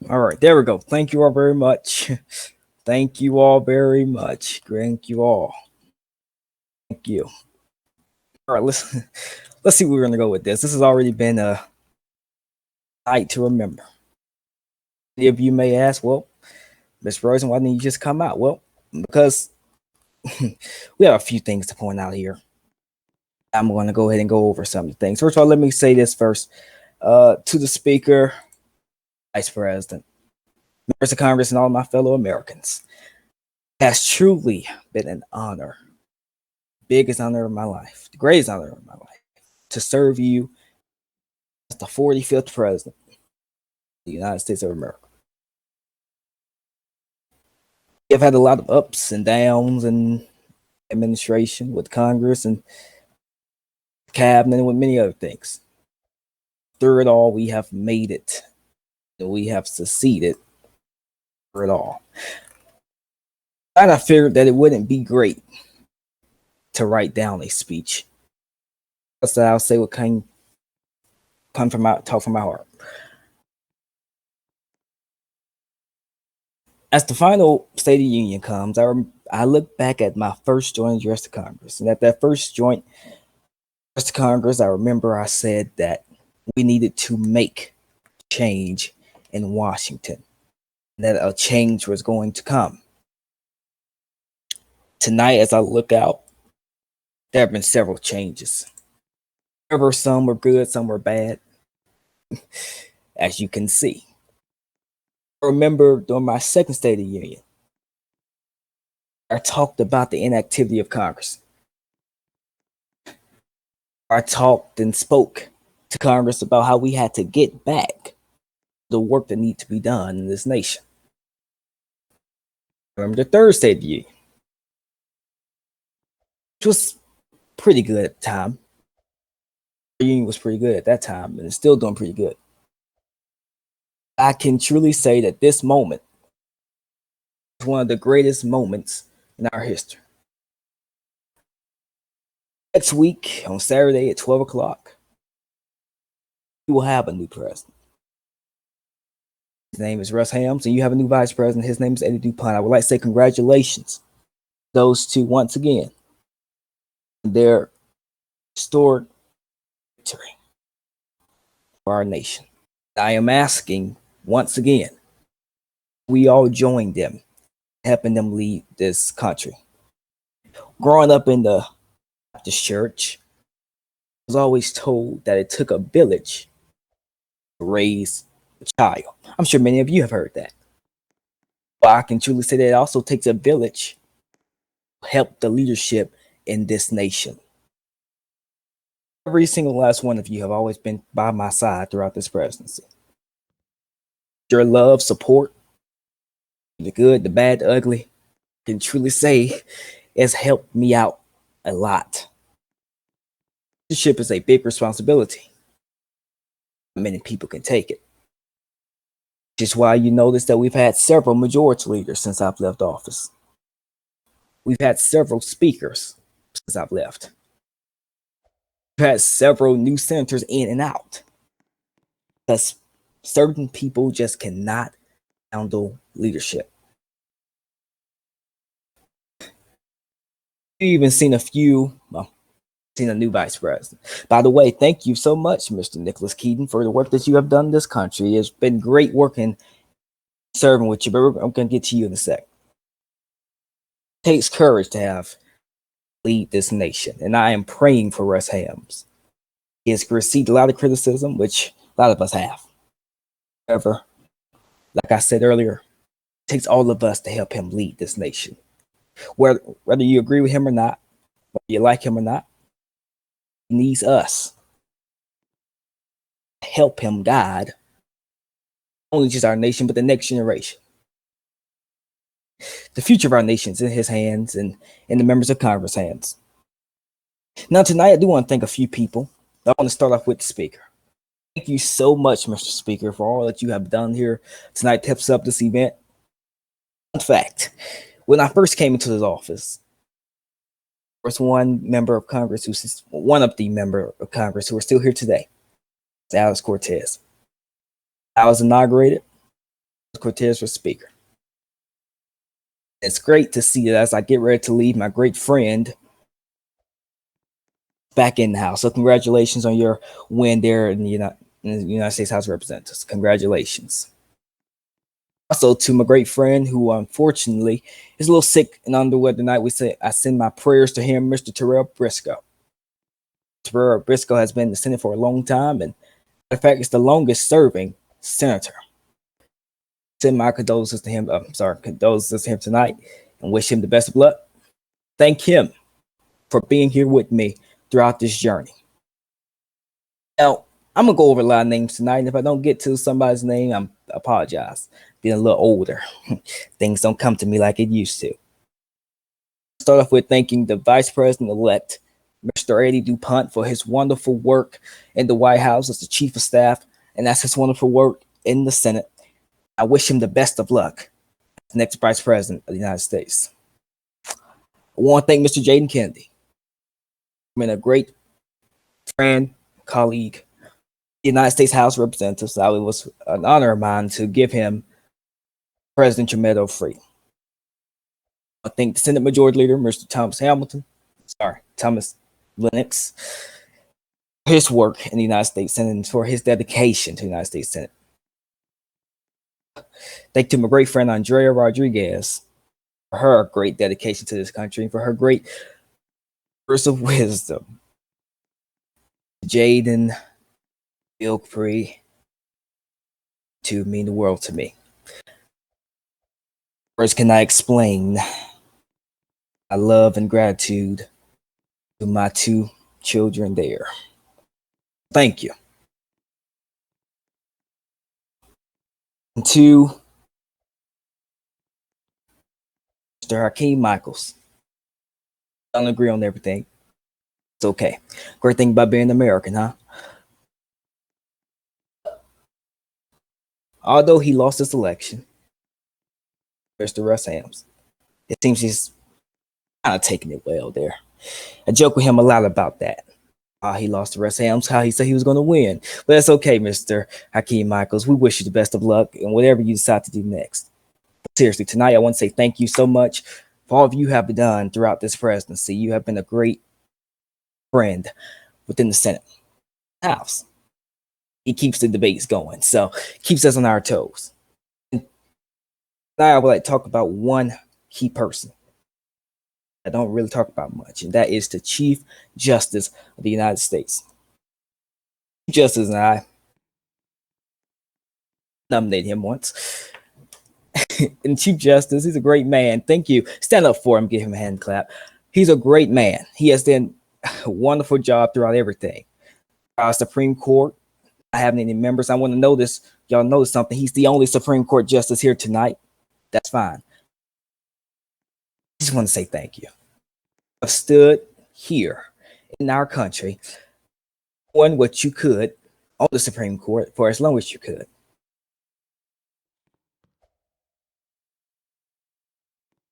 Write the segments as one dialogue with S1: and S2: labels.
S1: All right, there we go. Thank you all very much. Thank you all very much. Thank you all. Thank you. All right, let's see where we're gonna go with this. This has already been a night to remember. Many of you may ask, well, Miss Rosen, why didn't you just come out? Well, because we have a few things to point out here. I'm going to go ahead and go over some of the things. First of all, let me say this first. To the Speaker, Vice President, members of Congress, and all my fellow Americans, it has truly been an honor, biggest honor of my life, the greatest honor of my life, to serve you as the 45th President of the United States of America. I've had a lot of ups and downs in administration with Congress and cabinet and with many other things. Through it all, we have made it. And we have succeeded through it all. And I figured that it wouldn't be great to write down a speech. That's what I'll say what come from my talk from my heart. As the final State of the Union comes, I look back at my first joint address to Congress. And at that first joint address to Congress, I remember I said that we needed to make change in Washington, that a change was going to come. Tonight, as I look out, there have been several changes. However, some were good, some were bad, as you can see. I remember during my second State of the Union, I talked about the inactivity of Congress. I talked and spoke to Congress about how we had to get back the work that needs to be done in this nation. I remember the third State of the Union, which was pretty good at the time. The Union was pretty good at that time, and it's still doing pretty good. I can truly say that this moment is one of the greatest moments in our history. Next week, on Saturday at 12 o'clock, we will have a new president. His name is Russ Helms, and you have a new vice president. His name is Eddie DuPont. I would like to say congratulations to those two once again. Their historic victory for our nation. I am asking once again, we all join them, helping them lead this country. Growing up in the Baptist church, I was always told that it took a village to raise a child. I'm sure many of you have heard that. But I can truly say that it also takes a village to help the leadership in this nation. Every single last one of you have always been by my side throughout this presidency. Your love, support, the good, the bad, the ugly, I can truly say has helped me out a lot. Leadership is a big responsibility. Many people can take it. Which is why you notice that we've had several majority leaders since I've left office. We've had several speakers since I've left. We've had several new senators in and out. Because certain people just cannot handle leadership. We've even seen a few, seen a new vice president. By the way, thank you so much, Mr. Nicholas Keaton, for the work that you have done in this country. It's been great working, serving with you, but I'm going to get to you in a sec. It takes courage to lead this nation, and I am praying for Russ Helms. He has received a lot of criticism, which a lot of us have. However, like I said earlier, it takes all of us to help him lead this nation. Whether you agree with him or not, whether you like him or not, he needs us to help him guide not only just our nation, but the next generation. The future of our nation is in his hands and in the members of Congress' hands. Now, tonight, I do want to thank a few people. I want to start off with the Speaker. Thank you so much, Mr. Speaker, for all that you have done here tonight to help set up this event. In fact, when I first came into this office, there was one member of Congress one of the member of Congress who are still here today. It's Alex Cortez. I was inaugurated. Cortez for Speaker. It's great to see that as I get ready to leave, my great friend back in the House. So congratulations on your win there in the United States House of Representatives. Congratulations. Also to my great friend who unfortunately is a little sick and under the weather tonight. I send my prayers to him, Mr. Terrell Briscoe. Terrell Briscoe has been in the Senate for a long time, and in fact, it's the longest serving senator. Send my condolences to him. Condolences to him tonight, and wish him the best of luck. Thank him for being here with me throughout this journey. Now, I'm gonna go over a lot of names tonight, and if I don't get to somebody's name, I apologize. Being a little older, things don't come to me like it used to. Start off with thanking the Vice President-elect, Mr. Eddie DuPont, for his wonderful work in the White House as the Chief of Staff, and that's his wonderful work in the Senate. I wish him the best of luck as the next Vice President of the United States. I want to thank Mr. Jaden Kennedy. I've been a great friend, colleague, the United States House of Representatives. It was an honor of mine to give him Presidential Medal of Freedom. I thank the Senate Majority Leader, Mr. Thomas Lennox, for his work in the United States Senate and for his dedication to the United States Senate. Thank to my great friend Andrea Rodriguez for her great dedication to this country and for her great words of wisdom. Jaden, Bill Cree, to mean the world to me. Words cannot explain my love and gratitude to my two children there. Thank you. And to Mr. Hakeem Michaels. I don't agree on everything. It's okay. Great thing about being American, huh? Although he lost this election, Mr. Russ Hams, it seems he's kind of taking it well there. I joke with him a lot about that. He lost to Russ Hams, how he said he was going to win. But that's okay, Mr. Hakeem Michaels. We wish you the best of luck in whatever you decide to do next. But seriously, tonight I want to say thank you so much for all of you have done throughout this presidency. You have been a great friend within the Senate House. He keeps the debates going, so keeps us on our toes. And now I would like to talk about one key person I don't really talk about much, and that is the Chief Justice of the United States. Chief Justice and I nominated him once. And Chief Justice, he's a great man. Thank you. Stand up for him, give him a hand clap. He's a great man. He has done a wonderful job throughout everything. Our Supreme Court, I have any members. I want to know this. Y'all know something. He's the only Supreme Court justice here tonight. That's fine. I just want to say thank you. I've stood here in our country doing what you could on the Supreme Court for as long as you could.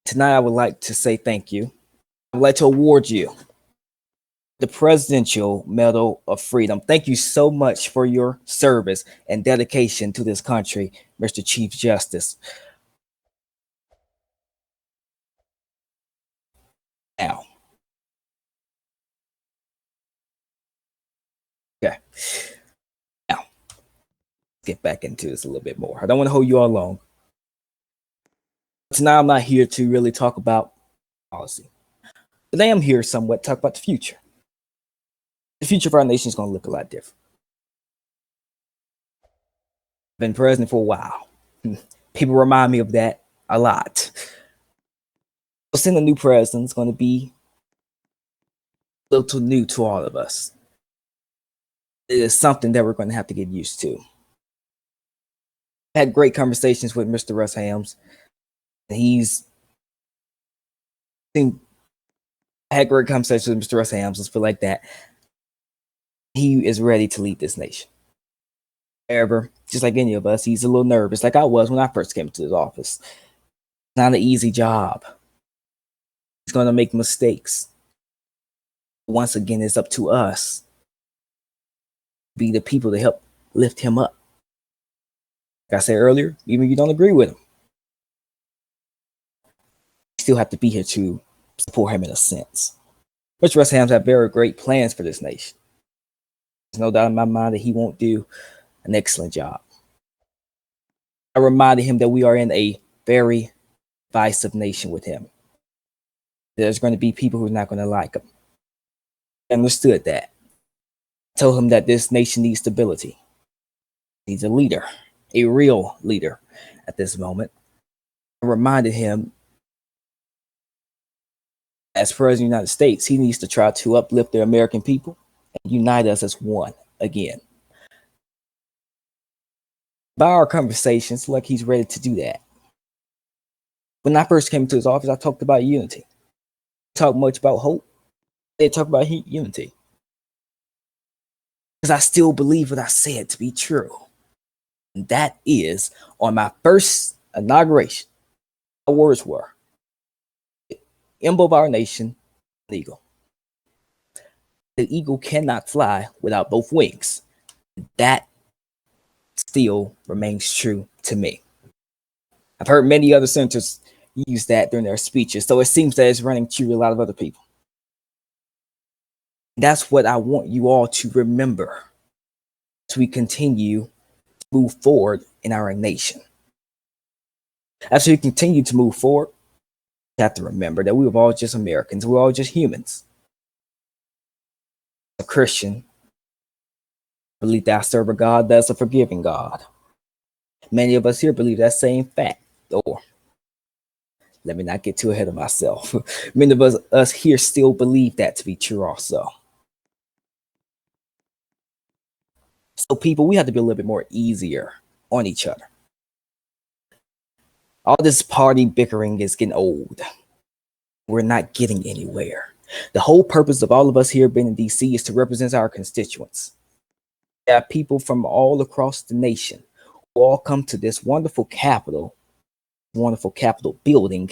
S1: Tonight, I would like to say thank you. I would like to award you the Presidential Medal of Freedom. Thank you so much for your service and dedication to this country, Mr. Chief Justice. Now, okay. Now, let's get back into this a little bit more. I don't want to hold you all long. Tonight, I'm not here to really talk about policy, but I am here somewhat to talk about the future. The future of our nation is going to look a lot different. I've been president for a while. People remind me of that a lot. Seeing a new president is going to be a little new to all of us. It is something that we're going to have to get used to. I had great conversations with Mr. Russ Hams. I had great conversations with Mr. Russ Hams. Let's put it like that. He is ready to lead this nation. However, just like any of us, he's a little nervous, like I was when I first came to his office. It's not an easy job. He's going to make mistakes. Once again, it's up to us. Be the people to help lift him up. Like I said earlier, even if you don't agree with him, you still have to be here to support him in a sense. Mr. Russ Hams have very great plans for this nation. There's no doubt in my mind that he won't do an excellent job. I reminded him that we are in a very divisive nation with him. There's going to be people who are not going to like him. I understood that. I told him that this nation needs stability. He's a leader, a real leader at this moment. I reminded him, as President of the United States, he needs to try to uplift the American people and unite us as one again. By our conversations, like he's ready to do that. When I first came to his office, I talked about unity. Talk much about hope. They talk about unity. Because I still believe what I said to be true. And that is, on my first inauguration, my words were, the emblem of our nation, the eagle. The eagle cannot fly without both wings. That still remains true to me. I've heard many other senators use that during their speeches, so it seems that it's running true to a lot of other people. That's what I want you all to remember as we continue to move forward in our nation. As we continue to move forward, you have to remember that we're all just Americans. We're all just humans. As a Christian, I believe that I serve a God that's a forgiving God. Many of us here believe that same fact. Or let me not get too ahead of myself. Many of us here still believe that to be true also. So people, we have to be a little bit more easier on each other. All this party bickering is getting old. We're not getting anywhere. The whole purpose of all of us here being in DC is to represent our constituents. There are people from all across the nation who all come to this wonderful Capitol building,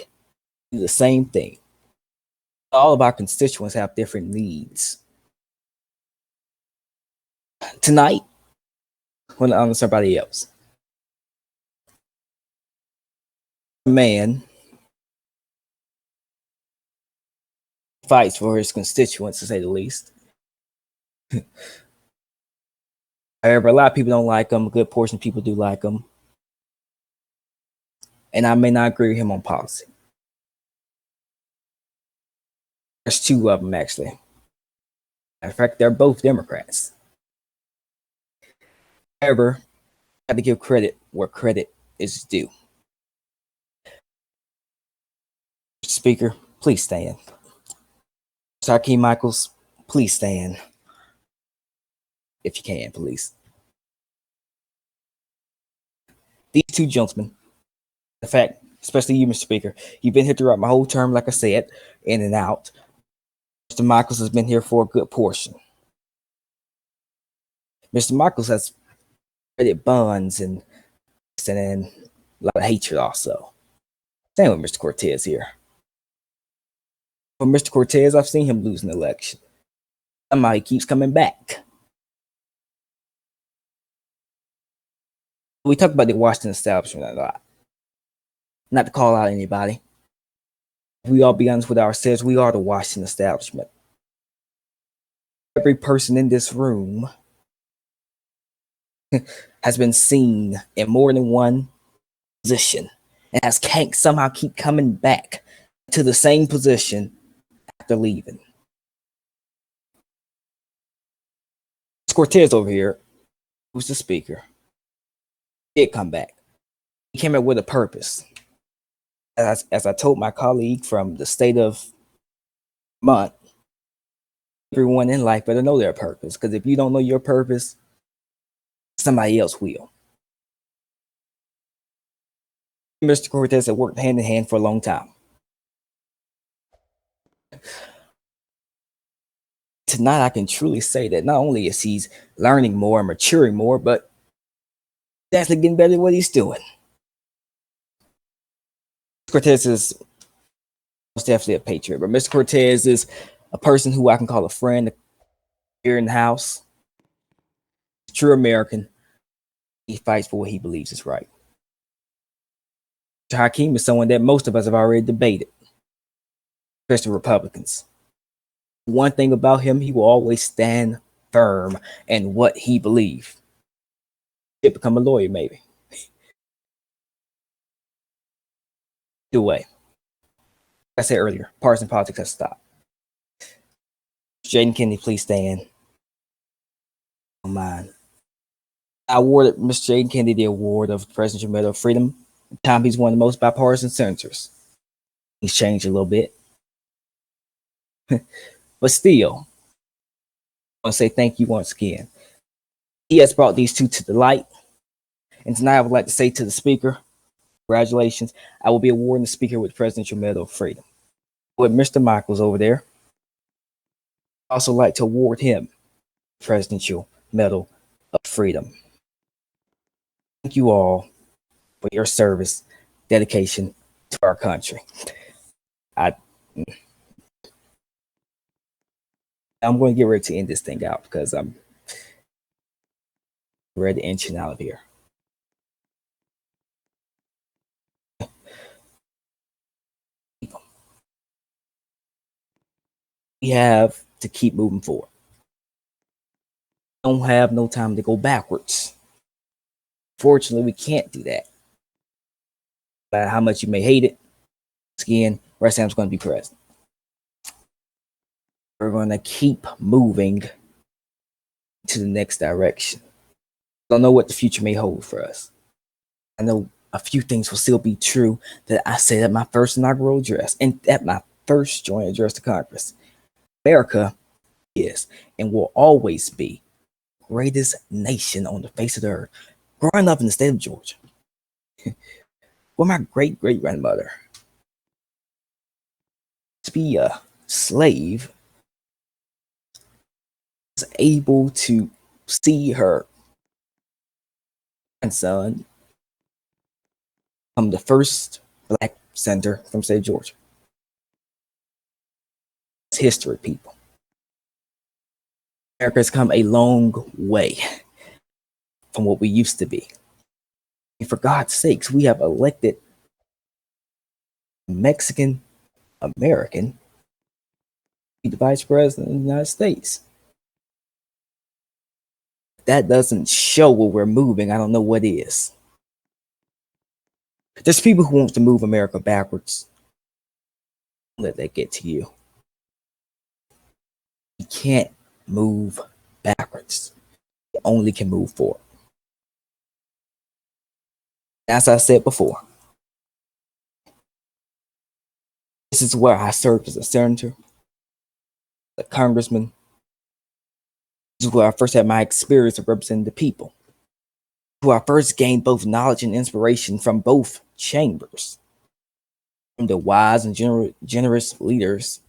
S1: do the same thing. All of our constituents have different needs. Tonight, I want to honor somebody else. A man fights for his constituents, to say the least. However, a lot of people don't like him. A good portion of people do like him. And I may not agree with him on policy. There's two of them, actually. In fact, they're both Democrats. However, I have to give credit where credit is due. Mr. Speaker, please stand. Mr. Hakeem Michaels, please stand. If you can, please. These two gentlemen, in fact, especially you, Mr. Speaker, you've been here throughout my whole term, like I said, in and out. Mr. Michaels has been here for a good portion. Mr. Michaels has credit buns and a lot of hatred also. Same with Mr. Cortez here. For Mr. Cortez, I've seen him lose an election. Somehow he keeps coming back. We talk about the Washington establishment a lot. Not to call out anybody. If we all be honest with ourselves, we are the Washington establishment. Every person in this room has been seen in more than one position and can't somehow keep coming back to the same position after leaving. Cortez over here, who's the speaker, did come back. He came back with a purpose. As I told my colleague from the state of Vermont, everyone in life better know their purpose, because if you don't know your purpose, somebody else will. Mr. Cortez had worked hand in hand for a long time. Tonight, I can truly say that not only is he learning more and maturing more, but he's actually getting better at what he's doing. Cortez is most definitely a patriot, but Mr. Cortez is a person who I can call a friend here in the house. True American. He fights for what he believes is right. Hakeem is someone that most of us have already debated, especially Republicans. One thing about him, he will always stand firm in what he believes. He'll become a lawyer, maybe. Either way, like I said earlier, partisan politics has stopped. Jaden Kennedy, please stand. Oh, mine. I awarded Mr. Jaden Kennedy the award of the Presidential Medal of Freedom. At the time, he's one of the most bipartisan senators. He's changed a little bit. But still, I want to say thank you once again. He has brought these two to the light. And tonight, I would like to say to the Speaker, congratulations. I will be awarding the Speaker with the Presidential Medal of Freedom. With Mr. Michaels over there, I also like to award him the Presidential Medal of Freedom. Thank you all for your service, dedication to our country. I'm going to get ready to end this thing out because I'm ready to inch out of here. We have to keep moving forward. Don't have no time to go backwards. Fortunately, we can't do that. No matter how much you may hate it, again, Red Sam's going to be present. We're going to keep moving to the next direction. I don't know what the future may hold for us. I know a few things will still be true that I said at my first inaugural address and at my first joint address to Congress. America is and will always be the greatest nation on the face of the earth. Growing up in the state of Georgia, with my great-great-grandmother, to be a slave, was able to see her grandson become the first black senator from the state of Georgia. It's history, people. America has come a long way from what we used to be. And for God's sakes, we have elected Mexican American to be the vice president of the United States. If that doesn't show where we're moving, I don't know what is. There's people who want to move America backwards. Don't let that get to you. You can't move backwards. You only can move forward. As I said before, this is where I served as a senator, a congressman. This is where I first had my experience of representing the people. Where I first gained both knowledge and inspiration from both chambers, from the wise and generous leaders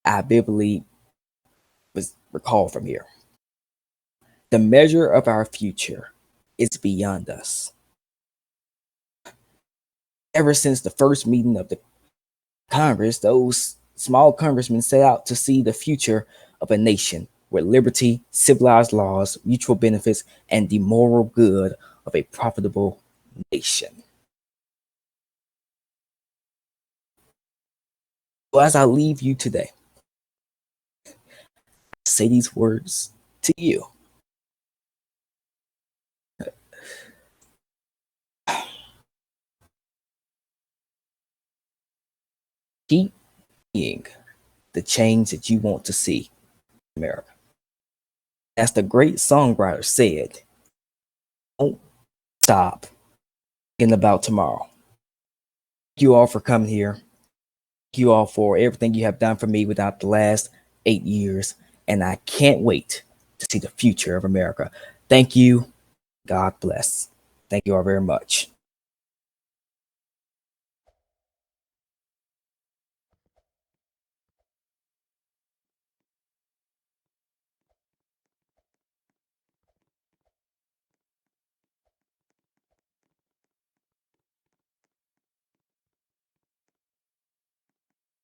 S1: I vividly was recalled from here. The measure of our future is beyond us. Ever since the first meeting of the Congress, those small congressmen set out to see the future of a nation where liberty, civilized laws, mutual benefits, and the moral good of a profitable nation. So as I leave you today, I say these words to you. Keep being the change that you want to see in America. As the great songwriter said, don't stop thinking about tomorrow. Thank you all for coming here. Thank you all for everything you have done for me without the last 8 years. And I can't wait to see the future of America. Thank you. God bless. Thank you all very much.